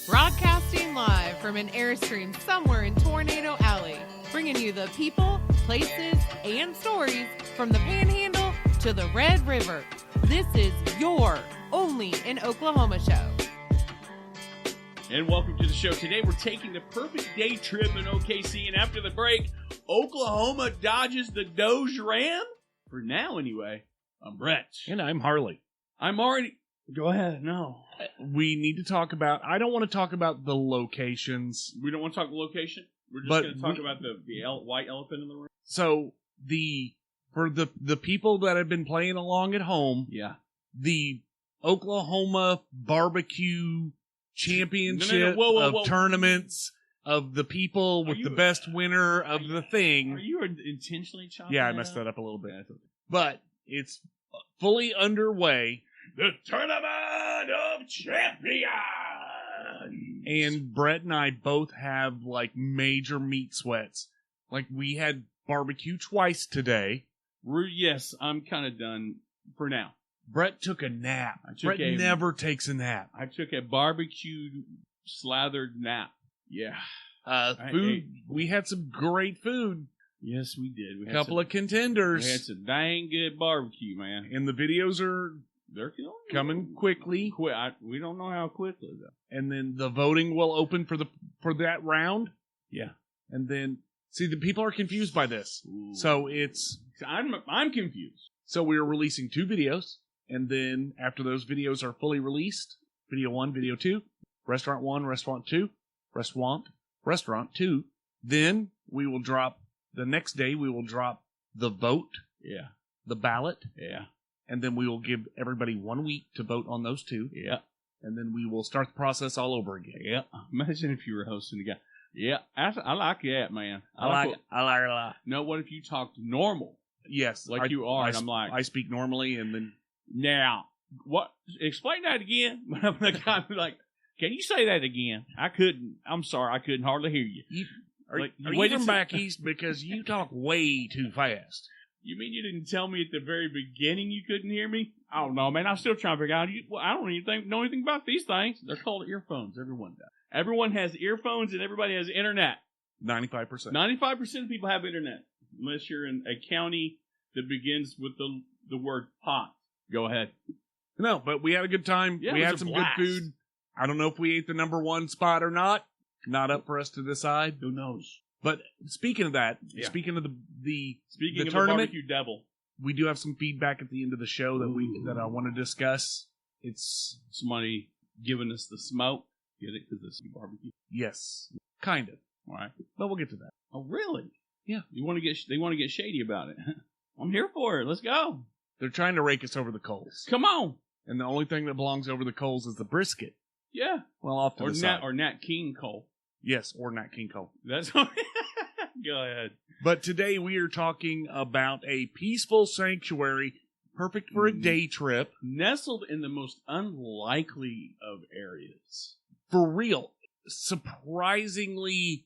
Broadcasting live from an Airstream somewhere in Tornado Alley, bringing you the people, places, and stories from the Panhandle to the Red River. This is your Only in Oklahoma show. And welcome to the show. Today we're taking the perfect day trip in OKC, and after the break, Oklahoma dodges the Doge Ram? For now, anyway. I'm Brett. And I'm Harley. I'm already... Go ahead, no. We need to talk about... I don't want to talk about the locations. We don't want to talk location? We're just going to talk about the white elephant in the room? So, for the people that have been playing along at home, yeah, the Oklahoma barbecue championship Whoa, of tournaments of the people with the best winner of the thing. Are you intentionally chopping Yeah, I messed that up a little bit. But it's fully underway. The Tournament of Champions! And Brett and I both have, like, major meat sweats. Like, we had barbecue twice today. Yes, I'm kind of done for now. Brett took a nap. Brett never takes a nap. I took a barbecue slathered nap. Yeah. Food. We had some great food. Yes, we did. We had couple of contenders. We had some dang good barbecue, man. And the videos they're coming quickly. We don't know how quickly, though. And then the voting will open for that round. Yeah. And then, see, the people are confused by this. Ooh. So it's... I'm confused. So we're releasing 2 videos. And then after those videos are fully released, video 1, video 2, restaurant 1, restaurant 2, restaurant 2, then we will drop, the next day we will drop the vote. Yeah. The ballot. Yeah. And then we will give everybody 1 week to vote on those 2. Yeah. And then we will start the process all over again. Yeah. Imagine if you were hosting again. Yeah. I like that, man. I like it a lot. No, what if you talked normal? Yes. Like you are, and I'm like... I speak normally, and then... Now, what? Explain that again. I'm like, can you say that again? I couldn't. I'm sorry, I couldn't hardly hear you. Are you from back east? Because you talk way too fast. You mean you didn't tell me at the very beginning you couldn't hear me? I don't know, man. I'm still trying to figure out. I don't even know anything about these things. They're called earphones. Everyone does. Everyone has earphones, and everybody has internet. 95%. 95% of people have internet, unless you're in a county that begins with the word pot. Go ahead. No, but we had a good time. Yeah, we had some blast. good food. I don't know if we ate the number 1 spot or not. Not up for us to decide. Who knows? But speaking of that, yeah. Speaking of the tournament, the barbecue devil, we do have some feedback at the end of the show that I want to discuss. It's somebody giving us the smoke. Get it? Because it's barbecue. Yes, kind of. All right, but we'll get to that. Oh, really? Yeah. They want to get shady about it. I'm here for it. Let's go. They're trying to rake us over the coals. Come on. And the only thing that belongs over the coals is the brisket. Yeah. Well, off to the side. Or Nat King Cole. Yes, or Nat King Cole. That's Go ahead. But today we are talking about a peaceful sanctuary, perfect for a day trip. Nestled in the most unlikely of areas. For real. Surprisingly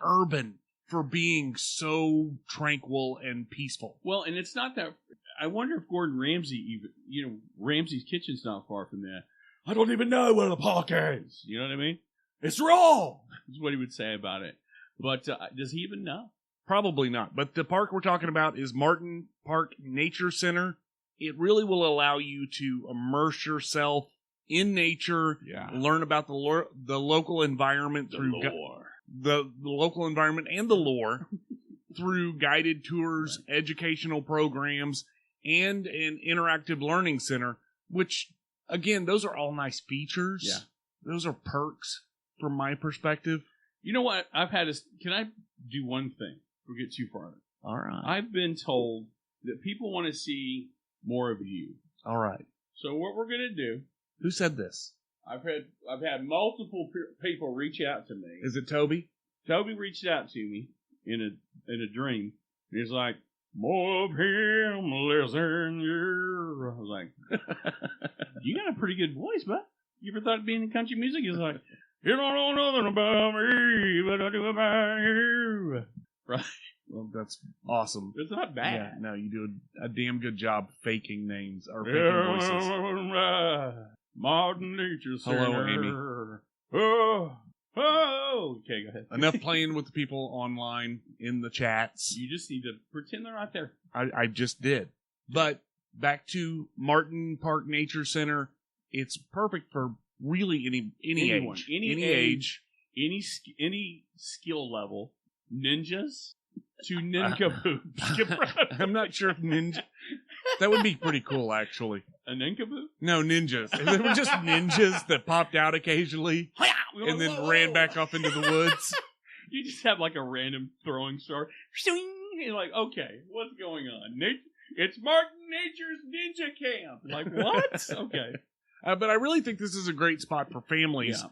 urban for being so tranquil and peaceful. Well, and it's not that... I wonder if Gordon Ramsay even... Ramsay's Kitchen's not far from that. I don't even know where the park is. You know what I mean? It's wrong! That's what he would say about it. But does he even know? Probably not. But the park we're talking about is Martin Park Nature Center. It really will allow you to immerse yourself in nature, learn about the local environment through the local environment and the lore through guided tours, educational programs, and an interactive learning center, which, again, those are all nice features. Yeah. Those are perks from my perspective. You know what? Can I do one thing? We'll get too far. All right. I've been told that people want to see more of you. All right. So what we're going to do... Who said this? I've had multiple people reach out to me. Is it Toby? Toby reached out to me in a dream. He's like, more of him, less than you. I was like, you got a pretty good voice, bud. You ever thought of being in country music? He's like, you don't know nothing about me, but I do about you. Right? Well, that's awesome. It's not bad. Yeah, no, you do a damn good job faking names or faking voices. Modern Nature Hello, Center. Amy. Oh. Okay, go ahead. Enough playing with the people online in the chats. You just need to pretend they're not there. I just did. But back to Martin Park Nature Center. It's perfect for really Anyone, age. any age, any skill level. Ninjas to nincompoops. I'm not sure if ninja... That would be pretty cool, actually. A nincompoop? No, ninjas. If they were just ninjas that popped out occasionally and then ran back up into the woods. You just have like a random throwing star. You're like, okay, what's going on? It's Martin Nature's Ninja Camp. Like, what? Okay. But I really think this is a great spot for families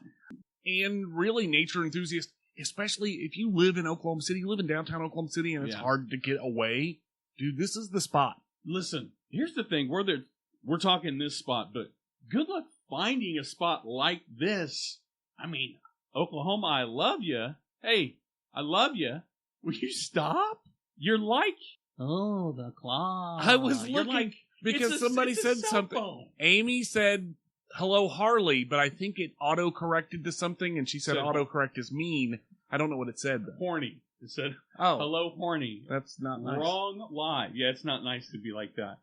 and really nature enthusiasts, especially if you live in Oklahoma City, you live in downtown Oklahoma City, and it's hard to get away. Dude, this is the spot. Listen, here's the thing. We're talking this spot, but good luck finding a spot like this. I mean, Oklahoma, I love you. Hey, I love you. Will you stop? You're like, oh, the claw. I was looking because somebody said something. Phone. Amy said, hello, Harley, but I think it auto-corrected to something, and she said autocorrect is mean. I don't know what it said, though. Horny. It said, oh, hello, horny. That's not nice. Wrong lie. Yeah, it's not nice to be like that.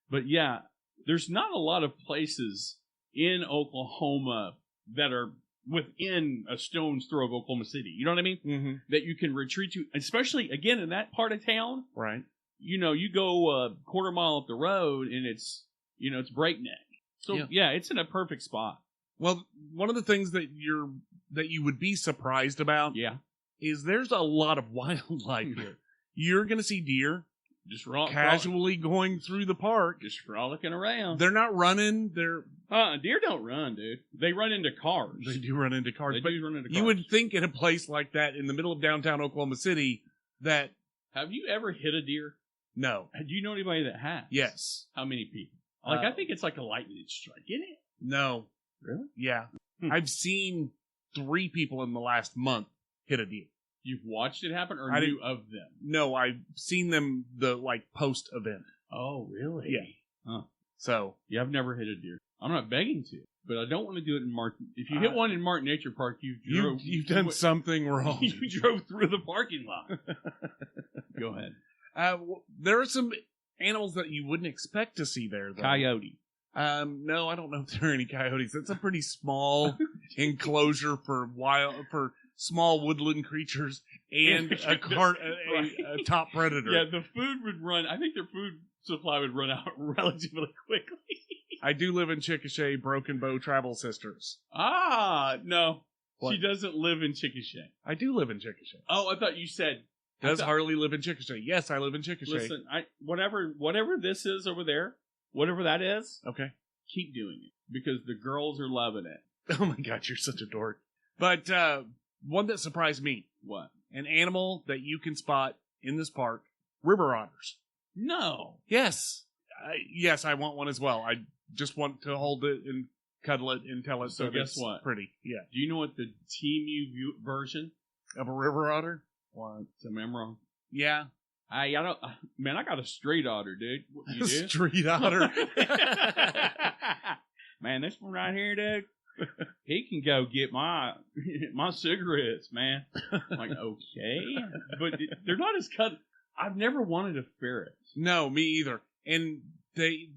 But yeah, there's not a lot of places in Oklahoma that are within a stone's throw of Oklahoma City. You know what I mean? Mm-hmm. That you can retreat to, especially, again, in that part of town. Right. You know, you go a quarter mile up the road, and it's breakneck. So, yeah, it's in a perfect spot. Well, one of the things that you would be surprised about is there's a lot of wildlife here. You're going to see deer just casually going through the park. Just frolicking around. They're not running. Deer don't run, dude. They run into cars. They do run into cars. You would think in a place like that in the middle of downtown Oklahoma City that... Have you ever hit a deer? No. Do you know anybody that has? Yes. How many people? I think it's like a lightning strike, isn't it? No. Really? Yeah. I've seen 3 people in the last month hit a deer. You've watched it happen or knew of them? No, I've seen them post event. Oh, really? Yeah. Huh. So. Yeah, I've never hit a deer. I'm not begging to, but I don't want to do it in Martin. If you hit one in Martin Nature Park, you've done something wrong. You drove through the parking lot. Go ahead. There are some animals that you wouldn't expect to see there, though. Coyote. No, I don't know if there are any coyotes. It's a pretty small enclosure for small woodland creatures and a top predator. Yeah, the food would run. I think their food supply would run out relatively quickly. I do live in Chickasha, Broken Bow Travel Sisters. Ah, no. What? She doesn't live in Chickasha. I do live in Chickasha. Oh, I thought you said... Does Harley live in Chickasha? Yes, I live in Chickasha. Listen, whatever this is over there, whatever that is, okay, keep doing it because the girls are loving it. Oh my God, you're such a dork. But one that surprised me. What? An animal that you can spot in this park, river otters. No. Yes. Yes, I want one as well. I just want to hold it and cuddle it and tell it so guess what? Pretty. Yeah. Do you know what the TMU version of a river otter? What? Am I wrong? Yeah. I got a straight otter, dude. What do you do? Street otter. Man, this one right here, dude. He can go get my cigarettes, man. I'm like, okay, but they're not as cut. I've never wanted a ferret. No, me either. And they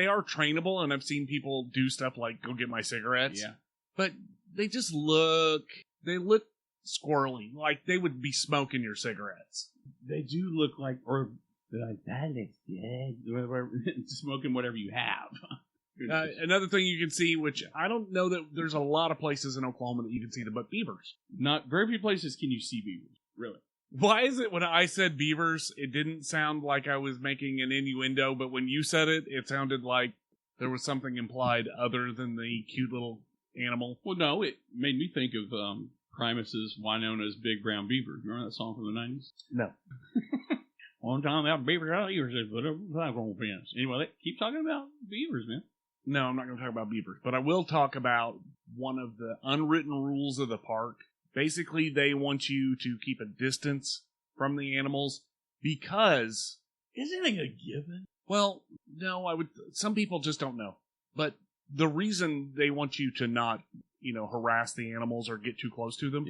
are trainable, and I've seen people do stuff like go get my cigarettes. Yeah, but they just look squirrely, like they would be smoking your cigarettes. They do look like, or they're like, that looks good. Smoking whatever you have. Another thing you can see, which I don't know that there's a lot of places in Oklahoma that you can see them, but beavers. Not very few places can you see beavers, really. Why is it when I said beavers, it didn't sound like I was making an innuendo, but when you said it, it sounded like there was something implied other than the cute little animal? Well, no, it made me think of Primus's Winona's Big Brown Beaver. You remember that song from the 90s? No. One time that beaver out here said, "Put a flag on the fence." Anyway, keep talking about beavers, man. No, I'm not going to talk about beavers, but I will talk about one of the unwritten rules of the park. Basically, they want you to keep a distance from the animals because... Isn't it a given? Well, no, some people just don't know. But the reason they want you to not, harass the animals or get too close to them,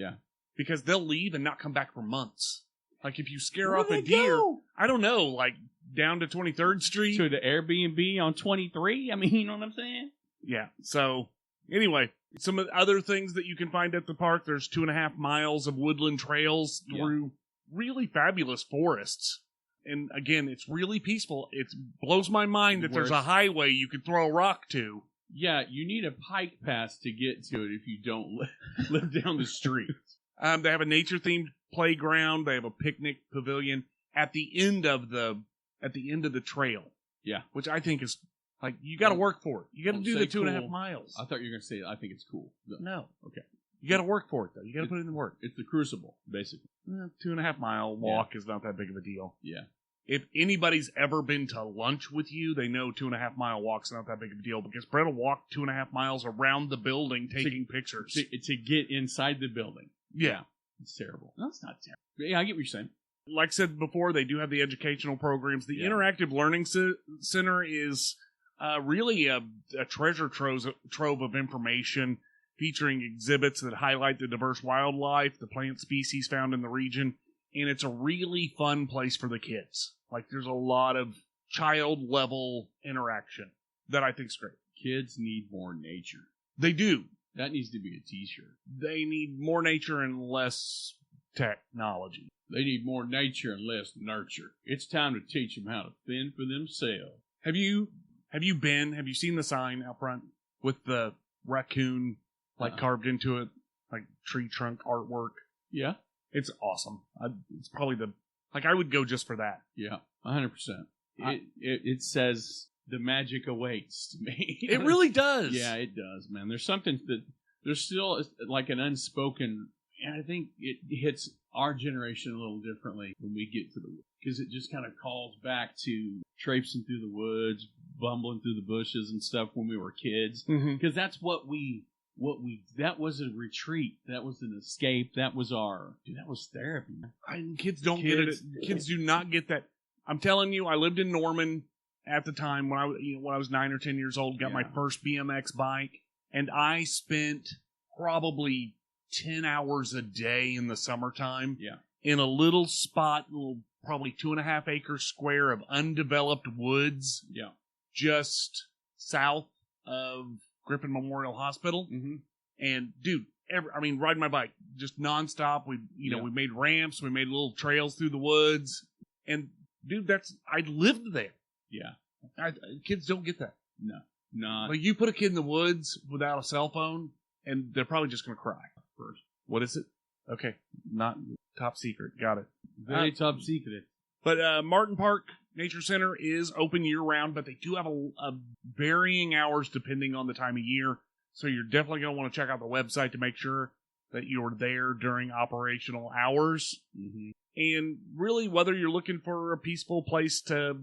because they'll leave and not come back for months. Like if you scare off a deer, I don't know, like down to 23rd Street. To the Airbnb on 23? I mean, you know what I'm saying? Yeah. So, anyway, some of the other things that you can find at the park, there's 2.5 miles of woodland trails through really fabulous forests. And again, it's really peaceful. It blows my mind that there's a highway you could throw a rock to. Yeah, you need a pike pass to get to it if you don't live down the street. They have a nature-themed playground. They have a picnic pavilion at the end of the trail. Yeah, which I think is like you got to work for it. You got to do the 2.5 miles. I thought you were going to say I think it's cool. No, okay. You got to work for it though. You got to put in the work. It's the crucible, basically. 2.5 mile walk is not that big of a deal. Yeah. If anybody's ever been to lunch with you, they know 2.5 mile walk's not that big of a deal because Brett will walk 2.5 miles around the building taking pictures to get inside the building. Yeah. It's terrible. No, it's not terrible. Yeah, I get what you're saying. Like I said before, they do have the educational programs. The Interactive Learning Center is really a treasure trove of information featuring exhibits that highlight the diverse wildlife, the plant species found in the region, and it's a really fun place for the kids. Like, there's a lot of child-level interaction that I think's great. Kids need more nature. They do. That needs to be a t-shirt. They need more nature and less technology. They need more nature and less nurture. It's time to teach them how to fend for themselves. Have you seen the sign out front with the raccoon carved into it, like tree trunk artwork? Yeah. It's awesome. It's probably I would go just for that. Yeah, 100%. It says the magic awaits to me. It really does. Yeah, it does, man. There's something there's still like an unspoken, and I think it hits our generation a little differently when we get to the woods, because it just kind of calls back to traipsing through the woods, bumbling through the bushes and stuff when we were kids, because that's what that was a retreat, that was an escape, that was therapy. Kids don't get it. Kids do not get that. I'm telling you, I lived in Norman at the time when I was 9 or 10 years old, got my first BMX bike, and I spent probably 10 hours a day in the summertime in a little spot, probably 2.5 acre square of undeveloped woods, just south of Griffin Memorial Hospital. And dude, riding my bike just nonstop. We made ramps, we made little trails through the woods, and dude, I lived there. Yeah, kids don't get that. No, not like you put a kid in the woods without a cell phone, and they're probably just gonna cry first. What is it? Okay, not top secret. Got it. Very top secret. But Martin Park Nature Center is open year-round, but they do have a varying hours depending on the time of year. So you're definitely going to want to check out the website to make sure that you're there during operational hours. And really, whether you're looking for a peaceful place to,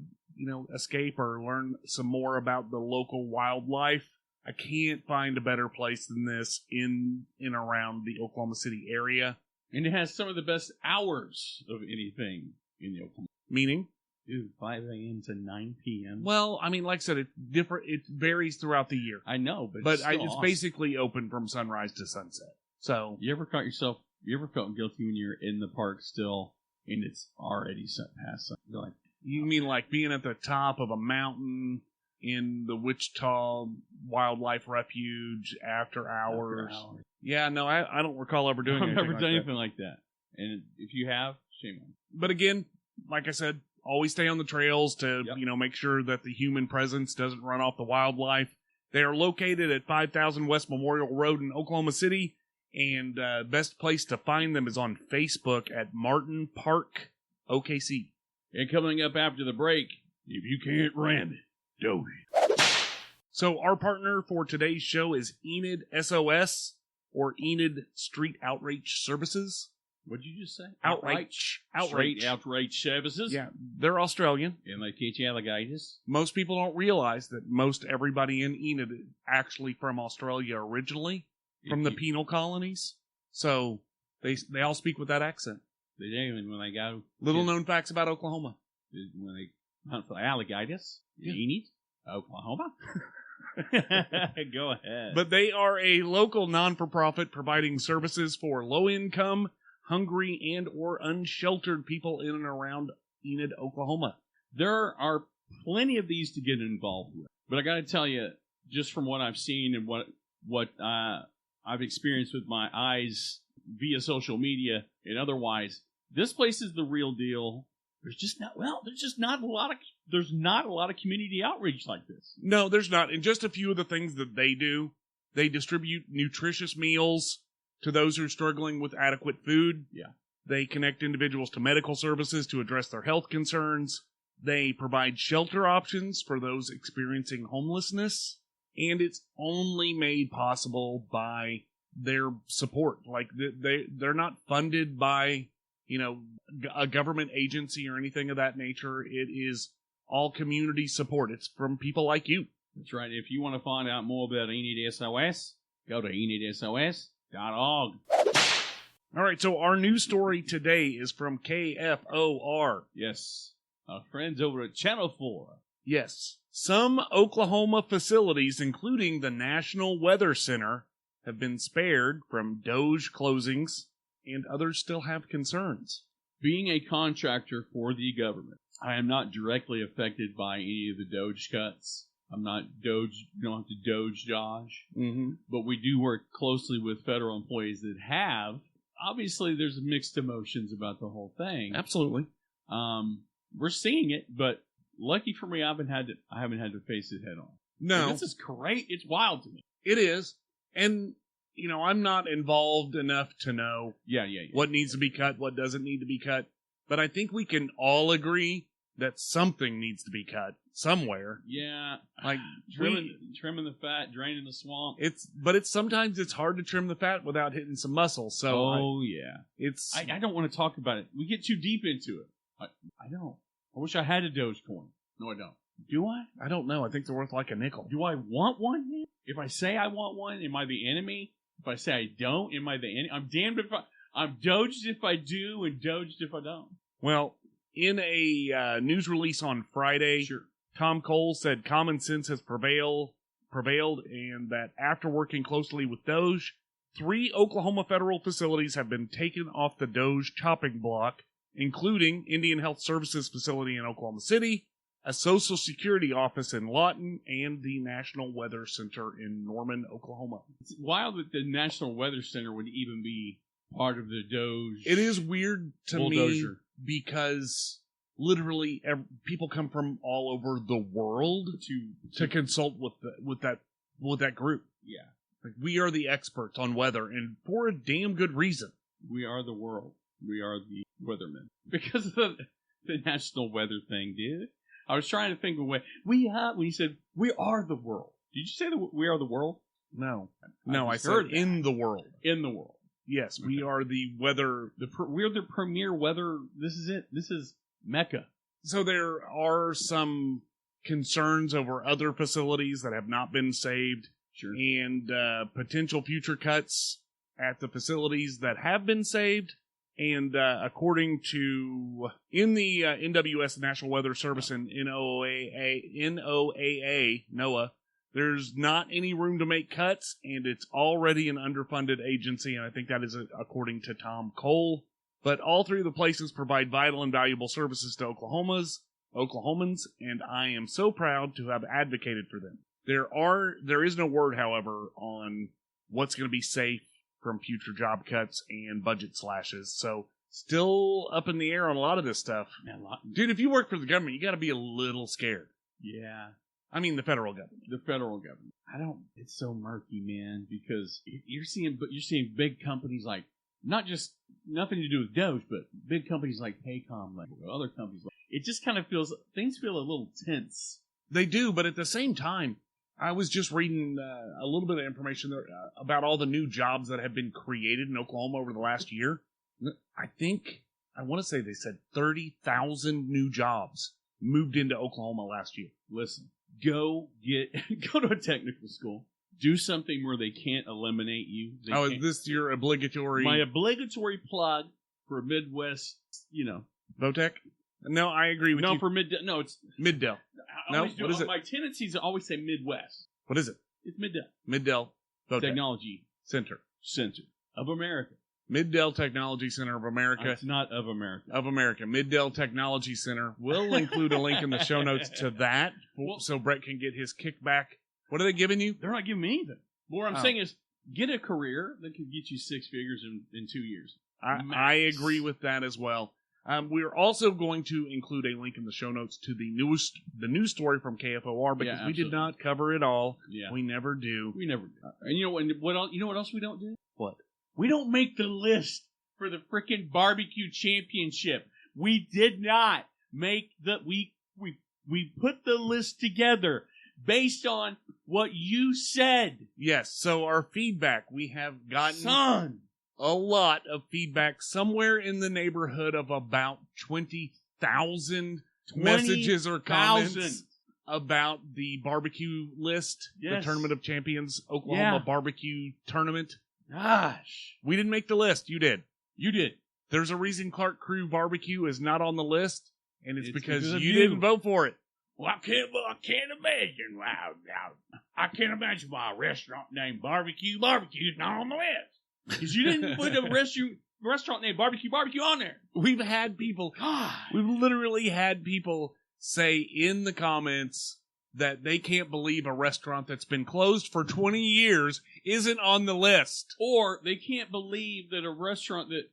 escape or learn some more about the local wildlife, I can't find a better place than this in and around the Oklahoma City area. And it has some of the best hours of anything in the Oklahoma. Meaning? Dude, 5 a.m. to 9 p.m. Well, like I said, it's different. It varies throughout the year. I know, but it's awesome. Basically open from sunrise to sunset. So you ever felt guilty when you're in the park still and it's already past sunset? Like, you mean like being at the top of a mountain in the Wichita Wildlife Refuge after hours? Yeah, no, I don't recall ever doing anything like that. I've never done anything like that. And if you have, shame on you. But again, like I said, always stay on the trails to, make sure that the human presence doesn't run off the wildlife. They are located at 5000 West Memorial Road in Oklahoma City, and best place to find them is on Facebook at Martin Park OKC. And coming up after the break, if you can't ram it, do it. So our partner for today's show is Enid SOS, or Enid Street Outreach Services. What'd you just say? Outreach. Street outreach services. Yeah, they're Australian. And they teach alligators. Most people don't realize that most everybody in Enid is actually from Australia originally, from the penal colonies. So they all speak with that accent. They do, and when they go... Little known facts about Oklahoma. When they hunt for alligators in Enid, Oklahoma. Go ahead. But they are a local non-for-profit providing services for low-income, hungry, and or unsheltered people in and around Enid, Oklahoma. There are plenty of these to get involved with. But I got to tell you, just from what I've seen and what I've experienced with my eyes via social media and otherwise, this place is the real deal. There's not a lot of community outreach like this. No, there's not. And just a few of the things that they do, they distribute nutritious meals to those who are struggling with adequate food. Yeah. They connect individuals to medical services to address their health concerns. They provide shelter options for those experiencing homelessness. And it's only made possible by their support. Like, they're not funded by, a government agency or anything of that nature. It is all community support. It's from people like you. That's right. If you want to find out more about Enid SOS, go to enidsos.org. All right, so our news story today is from KFOR. Yes. Our friends over at Channel 4. Yes. Some Oklahoma facilities, including the National Weather Center, have been spared from Doge closings, and others still have concerns. Being a contractor for the government, I am not directly affected by any of the Doge cuts. I'm not Doge, you don't have to Doge dodge. Mm-hmm. But we do work closely with federal employees that have. Obviously, there's mixed emotions about the whole thing. Absolutely. We're seeing it, but lucky for me, I haven't had to face it head on. No. This is great. It's wild to me. It is. And, I'm not involved enough to know Yeah. what needs to be cut, what doesn't need to be cut. But I think we can all agree that something needs to be cut somewhere. Yeah. Like trimming the fat, draining the swamp. But sometimes it's hard to trim the fat without hitting some muscle. So I don't want to talk about it. We get too deep into it. I don't. I wish I had a Dogecoin. No, I don't. Do I? I don't know. I think they're worth like a nickel. Do I want one? If I say I want one, am I the enemy? If I say I don't, am I the enemy? I'm damned if I'm doged if I do and doged if I don't. Well, in a news release on Friday, Sure. Tom Cole said common sense has prevailed, and that after working closely with Doge, 3 Oklahoma federal facilities have been taken off the Doge chopping block, including Indian Health Services facility in Oklahoma City, a Social Security office in Lawton, and the National Weather Center in Norman, Oklahoma. It's wild that the National Weather Center would even be part of the Doge. It is weird to bulldozer. me because literally people come from all over the world to consult with that group. Yeah. Like, we are the experts on weather, and for a damn good reason. We are the world. We are the weathermen. Because of the national weather thing, dude. I was trying to think of a way. When you said, we are the world. Did you say that we are the world? No. I said heard that. in the world. In the world. Yes, we are the weather. We're the premier weather. This is it. This is Mecca. So there are some concerns over other facilities that have not been saved. Sure. And potential future cuts at the facilities that have been saved. And according to in the NWS, the National Weather Service, and NOAA, there's not any room to make cuts, and it's already an underfunded agency, and I think that is according to Tom Cole. But all 3 of the places provide vital and valuable services to Oklahomans, and I am so proud to have advocated for them. There is no word, however, on what's going to be safe from future job cuts and budget slashes. So still up in the air on a lot of this stuff. Dude, if you work for the government, you got to be a little scared. Yeah. I mean, the federal government. The federal government. It's so murky, man, because you're seeing big companies like, not just nothing to do with Doge, but big companies like Paycom, like other companies. It just kind of things feel a little tense. They do, but at the same time, I was just reading a little bit of information there, about all the new jobs that have been created in Oklahoma over the last year. I want to say they said 30,000 new jobs moved into Oklahoma last year. Listen, go to a technical school. Do something where they can't eliminate you. Is this your obligatory? My obligatory plug for Midwest, Votech? No, I agree with you. No, for Middle. No, it's Middle. No, what is it? My tendency is to always say Midwest. What is it? It's Mid-Dell. Mid-Dell Technology Center of America. Mid-Dell Technology Center of America. It's not of America. Of America. Mid-Dell Technology Center. We'll include a link in the show notes to that so Brett can get his kickback. What are they giving you? They're not giving me anything. What I'm saying is, get a career that could get you 6 figures in 2 years. I agree with that as well. We're also going to include a link in the show notes to the news story from KFOR because we did not cover it all. Yeah. We never do. We never do. And you know what else we don't do? What? We don't make the list for the frickin' barbecue championship. We did not make we put the list together based on what you said. Yes, so our feedback, we have gotten a lot of feedback, somewhere in the neighborhood of about 20,000 messages or comments about the barbecue list, the Tournament of Champions Oklahoma Barbecue Tournament. Gosh. We didn't make the list. You did. You did. There's a reason Clark Crew Barbecue is not on the list, and it's because you didn't vote for it. Well, I can't imagine. Wow, I can't imagine why a restaurant named Barbecue's not on the list. Because you didn't put a restaurant named Barbecue on there. We've had people, we've literally had people say in the comments that they can't believe a restaurant that's been closed for 20 years isn't on the list. Or they can't believe that a restaurant that...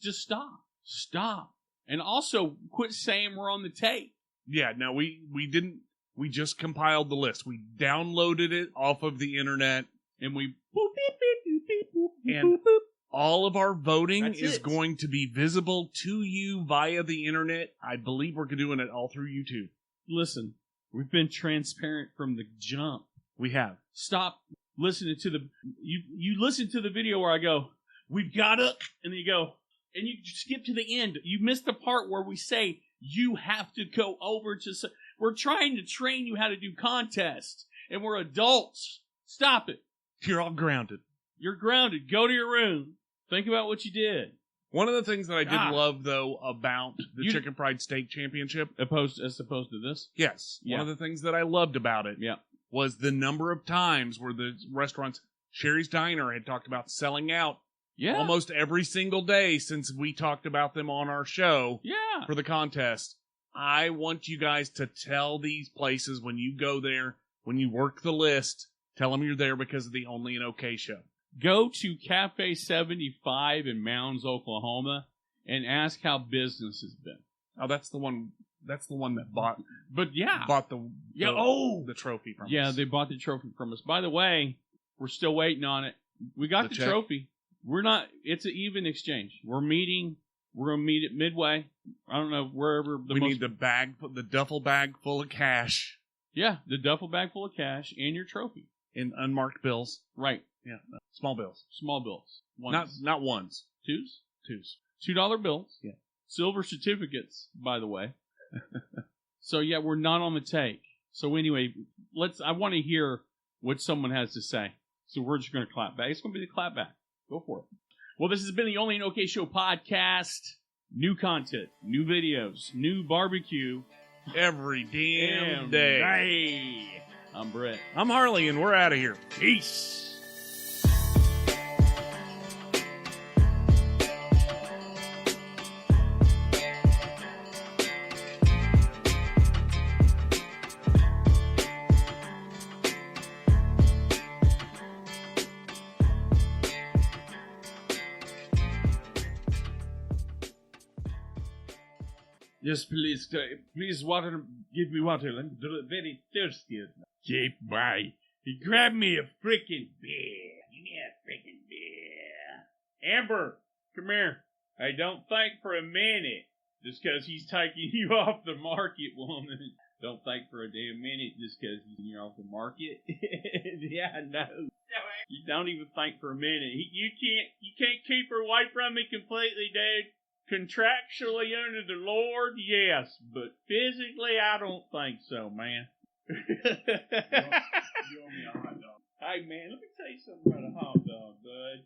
Just stop. Stop. And also, quit saying we're on the tape. Yeah, no, we didn't. We just compiled the list. We downloaded it off of the internet, and we... And all of our voting is going to be visible to you via the internet. I believe we're doing it all through YouTube. Listen, we've been transparent from the jump. We have. Stop listening to the... You listen to the video where I go, we've got it, and then you go, and you skip to the end. You missed the part where we say you have to go over to... We're trying to train you how to do contests, and we're adults. Stop it. You're all grounded. You're grounded. Go to your room. Think about what you did. One of the things that I did love, though, about the Chicken Fried Steak Championship... As opposed to this? Yes. Yeah. One of the things that I loved about it was the number of times where the restaurants... Sherry's Diner had talked about selling out almost every single day since we talked about them on our show for the contest. I want you guys to tell these places when you go there, when you work the list, tell them you're there because of the OnlyinOKShow. Go to Cafe 75 in Mounds, Oklahoma, and ask how business has been. Oh, that's the one that bought. But bought the trophy from us. Yeah, they bought the trophy from us. By the way, we're still waiting on it. We got the trophy. We're not. It's an even exchange. We're meeting. We're gonna meet at Midway. I don't know wherever. We need the duffel bag full of cash. Yeah, the duffel bag full of cash and your trophy in unmarked bills. Right. Yeah, small bills. Small bills. Ones. Not ones. Twos. $2 bills. Yeah. Silver certificates, by the way. So yeah, we're not on the take. So anyway, I want to hear what someone has to say. So we're just going to clap back. It's going to be the clap back. Go for it. Well, this has been the OnlyinOKShow podcast. New content, new videos, new barbecue. Every damn day. I'm Brett. I'm Harley, and we're out of here. Peace. Yes, please water. Give me water. I'm very thirsty. Keep by. He grabbed me a freaking beer. Give me a freaking beer. Amber, come here. Hey, don't think for a minute just because he's taking you off the market, woman. Don't think for a damn minute just because he's off the market. Yeah, I know. You don't even think for a minute. You can't keep her away from me completely, dude. Contractually under the Lord, yes, but physically, I don't think so, man. You owe me a hot dog. Hey, man, let me tell you something about a hot dog, bud.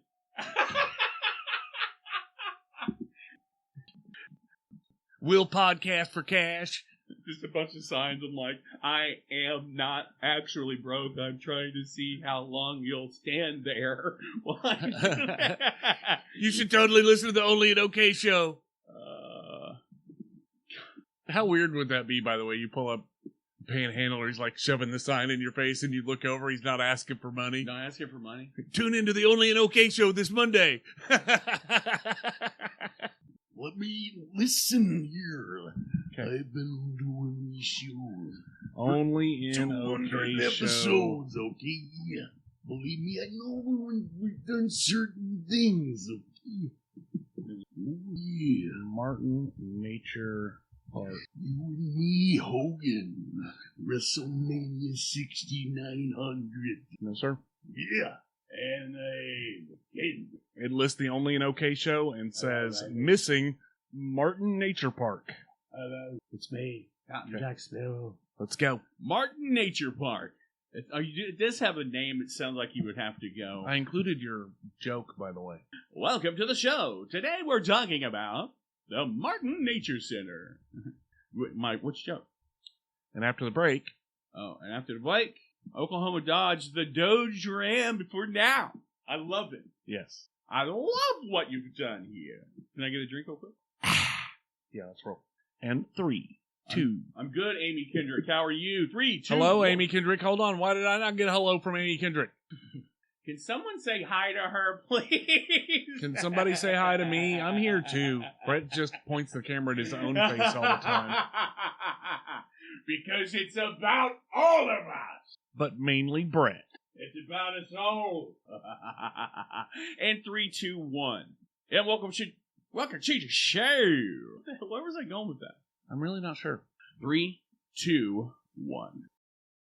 We'll podcast for cash. Just bunch of signs. I'm like, I am not actually broke. I'm trying to see how long you'll stand there. You should totally listen to the Only in OK show. How weird would that be, by the way? You pull up Panhandler, he's like shoving the sign in your face, and you look over, he's not asking for money. Not asking for money. Tune into the Only in OK show this Monday. Let me listen here. Okay. I've been doing these shows. Only in 200 OK show. episodes, okay? Believe me, I know we've done certain things, okay? Oh, yeah. Martin Nature Park. You and me, Hogan. WrestleMania 6900. No, sir. Yeah. And It lists the Only in OK show and says, missing Martin Nature Park. it's me, Okay. Jack Sparrow. Let's go. Martin Nature Park. It does have a name. It sounds like you would have to go. I included your joke, by the way. Welcome to the show. Today we're talking about the Martin Nature Center. Mike, which joke? And after the break, Oh, and after the break, Oklahoma dodged the Dodge Ram before now. I love it. yes. I love what you've done here. Can I get a drink real quick? Yeah, let's roll. And 3, 2. I'm good, Amy Kendrick. How are you? 3, 2. Hello, 1. Amy Kendrick. Hold on. Why did I not get a hello from Amy Kendrick? Can someone say hi to her, please? Can somebody say hi to me? I'm here too. Brett just points the camera at his own face all the time. Because it's about all of us. But mainly Brett. It's about us all. And 3, 2, 1. And welcome to the show. Where was I going with that? I'm really not sure. 3, 2, 1.